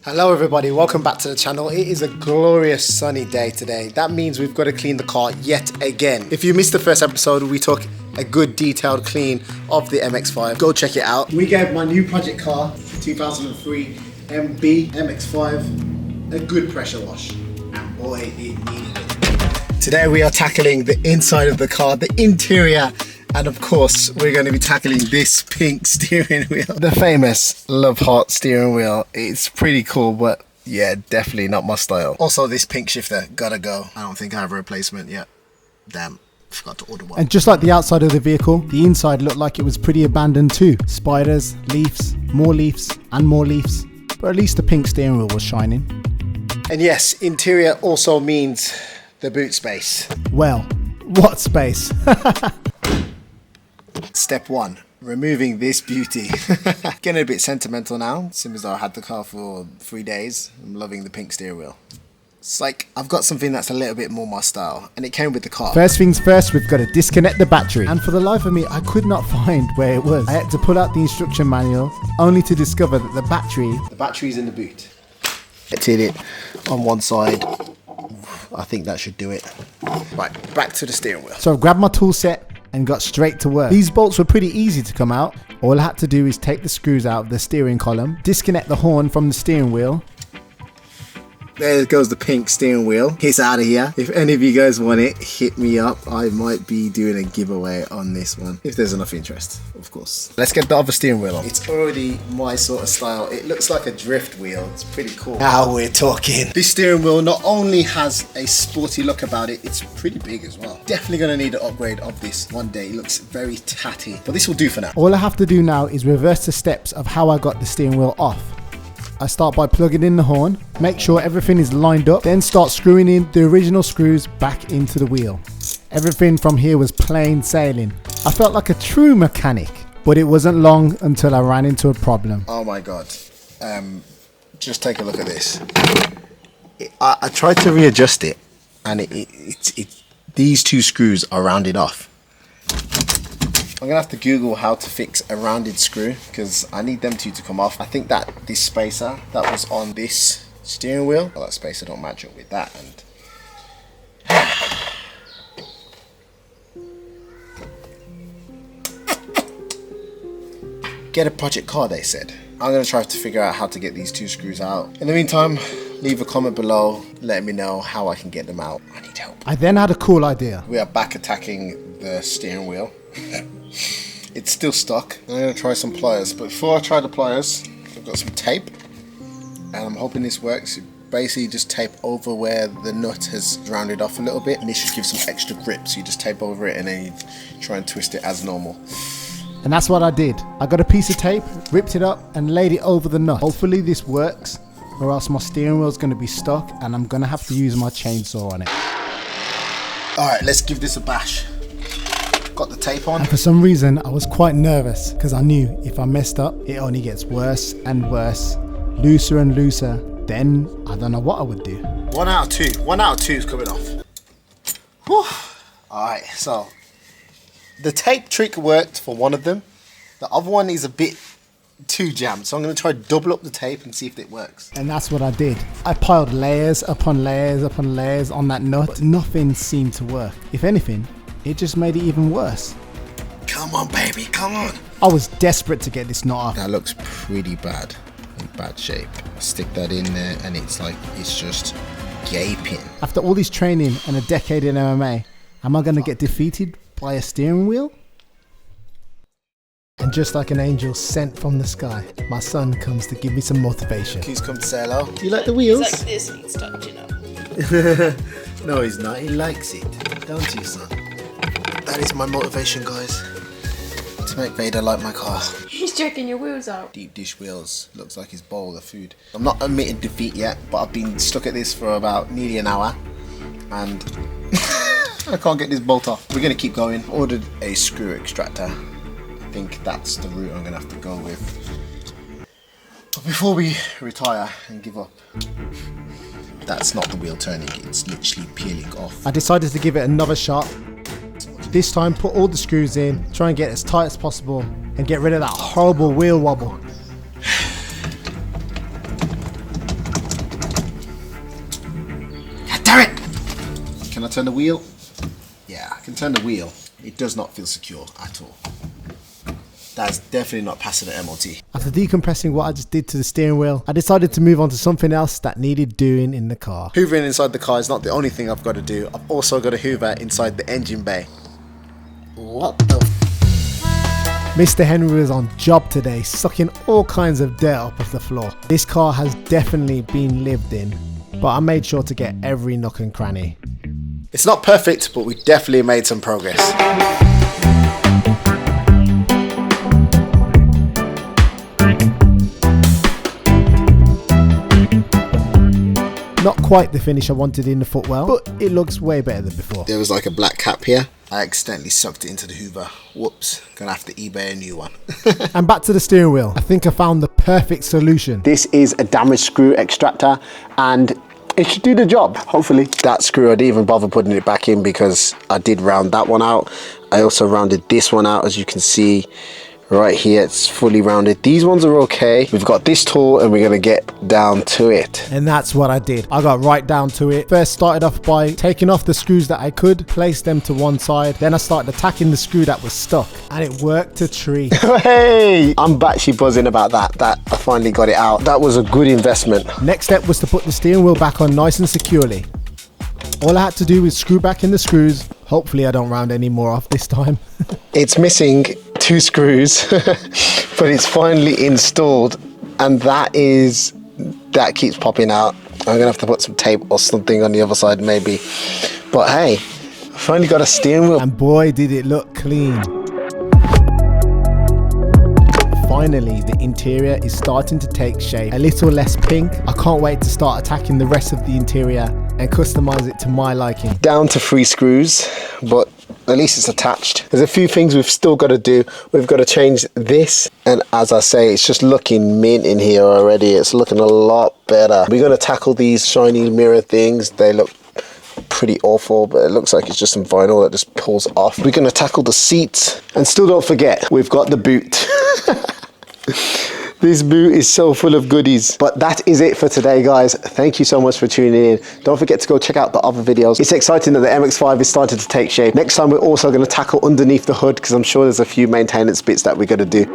Hello everybody, welcome back to the channel. It is a glorious sunny day today. That means we've got to clean the car yet again. If you missed the first episode, we took a good detailed clean of the MX5. Go check it out. We gave my new project car, 2003 MB MX5, a good pressure wash. And boy, it needed it. Today we are tackling the inside of the car, the interior, and of course, we're going to be tackling this pink steering wheel. The famous Love Heart steering wheel. It's pretty cool, but yeah, definitely not my style. Also, this pink shifter, gotta go. I don't think I have a replacement yet. Damn, forgot to order one. And just like the outside of the vehicle, the inside looked like it was pretty abandoned too. Spiders, leaves, and more leaves. But at least the pink steering wheel was shining. And yes, interior also means the boot space. Well, what space? Step 1, removing this beauty. Getting a bit sentimental now, since I had the car for 3 days. I'm loving the pink steering wheel. It's like I've got something that's a little bit more my style, and it came with the car. First things first, we've got to disconnect the battery. And for the life of me, I could not find where it was. I had to pull out the instruction manual, only to discover that the battery's in the boot. I did it on one side. I think that should do it. Right, back to the steering wheel. So I grabbed my tool set and got straight to work. These bolts were pretty easy to come out. All I had to do is take the screws out of the steering column, disconnect the horn from the steering wheel. There goes the pink steering wheel. It's out of here. If any of you guys want it, hit me up. I might be doing a giveaway on this one, if there's enough interest, of course. Let's get the other steering wheel on. It's already my sort of style. It looks like a drift wheel. It's pretty cool. Now we're talking. This steering wheel not only has a sporty look about it, it's pretty big as well. Definitely gonna need an upgrade of this one day. It looks very tatty, but this will do for now. All I have to do now is reverse the steps of how I got the steering wheel off. I start by plugging in the horn, make sure everything is lined up, then start screwing in the original screws back into the wheel. Everything from here was plain sailing. I felt like a true mechanic, but it wasn't long until I ran into a problem. Oh my god. Just take a look at this. I tried to readjust it, and these two screws are rounded off. I'm gonna have to Google how to fix a rounded screw, because I need them two to come off. I think that this spacer that was on this steering wheel, well, that spacer don't match up with that, and get a project car, they said. I'm gonna try to figure out how to get these two screws out. In the meantime, leave a comment below, let me know how I can get them out. I need help. I then had a cool idea. We are back attacking the steering wheel. It's still stuck. I'm going to try some pliers, but before I try the pliers, I've got some tape, and I'm hoping this works. You basically just tape over where the nut has rounded off a little bit, and this should give some extra grip. So you just tape over it, and then you try and twist it as normal. And that's what I did. I got a piece of tape, ripped it up, and laid it over the nut. Hopefully this works, or else my steering wheel is going to be stuck, and I'm going to have to use my chainsaw on it. Alright, let's give this a bash. Got the tape on. And for some reason, I was quite nervous because I knew if I messed up, it only gets worse and worse, looser and looser. Then I don't know what I would do. 1 out of 2. 1 out of 2 is coming off. Whew. Alright, so the tape trick worked for one of them. The other one is a bit too jammed, so I'm going to try to double up the tape and see if it works. And that's what I did. I piled layers upon layers upon layers on that nut, but nothing seemed to work. If anything, it just made it even worse. Come on, baby, come on. I was desperate to get this knot off. That looks pretty bad, in bad shape. Stick that in there and it's like, it's just gaping. After all this training and a decade in MMA, am I going to get defeated by a steering wheel? And just like an angel sent from the sky, my son comes to give me some motivation. He's come to say hello. Do you like the wheels? He's like, this needs touching up. No, he's not. He likes it. Don't you, son? That is my motivation, guys. To make Vader like my car. He's checking your wheels out. Deep dish wheels. Looks like his bowl of food. I'm not admitting defeat yet, but I've been stuck at this for about nearly an hour. And I can't get this bolt off. We're going to keep going. Ordered a screw extractor. I think that's the route I'm going to have to go with. But before we retire and give up, that's not the wheel turning. It's literally peeling off. I decided to give it another shot. This time, put all the screws in, try and get as tight as possible, and get rid of that horrible wheel wobble. Can I turn the wheel? Yeah, I can turn the wheel. It does not feel secure at all. That's definitely not passing the MOT. After decompressing what I just did to the steering wheel, I decided to move on to something else that needed doing in the car. Hoovering inside the car is not the only thing I've got to do. I've also got to hoover inside the engine bay. What the Mr. Henry was on job today, sucking all kinds of dirt up off the floor. This car has definitely been lived in, but I made sure to get every nook and cranny. It's not perfect, but we definitely made some progress. Not quite the finish I wanted in the footwell, but it looks way better than before. There was like a black cap here. I accidentally sucked it into the hoover. Whoops, gonna have to eBay a new one. And back to the steering wheel. I think I found the perfect solution. This is a damaged screw extractor and it should do the job, hopefully. That screw, I didn't even bother putting it back in because I did round that one out. I also rounded this one out, as you can see. Right here, it's fully rounded. These ones are okay. We've got this tool and we're gonna get down to it. And that's what I did. I got right down to it. First started off by taking off the screws that I could, place them to one side. Then I started attacking the screw that was stuck and it worked a treat. Hey, I'm actually buzzing about that I finally got it out. That was a good investment. Next step was to put the steering wheel back on nice and securely. All I had to do was screw back in the screws. Hopefully I don't round any more off this time. It's missing 2 screws, but it's finally installed, and that keeps popping out. I'm gonna have to put some tape or something on the other side maybe. But hey, I finally got a steering wheel. And boy, did it look clean. Finally, the interior is starting to take shape. A little less pink. I can't wait to start attacking the rest of the interior and customize it to my liking. Down to 3 screws, but at least it's attached. There's a few things we've still got to do. We've got to change this, and as I say, it's just looking mint in here already. It's looking a lot better. We're going to tackle these shiny mirror things. They look pretty awful, but it looks like it's just some vinyl that just pulls off. We're going to tackle the seats, and still don't forget, we've got the boot. This boot is so full of goodies. But that is it for today, guys. Thank you so much for tuning in. Don't forget to go check out the other videos. It's exciting that the MX-5 is starting to take shape. Next time, we're also going to tackle underneath the hood because I'm sure there's a few maintenance bits that we're going to do.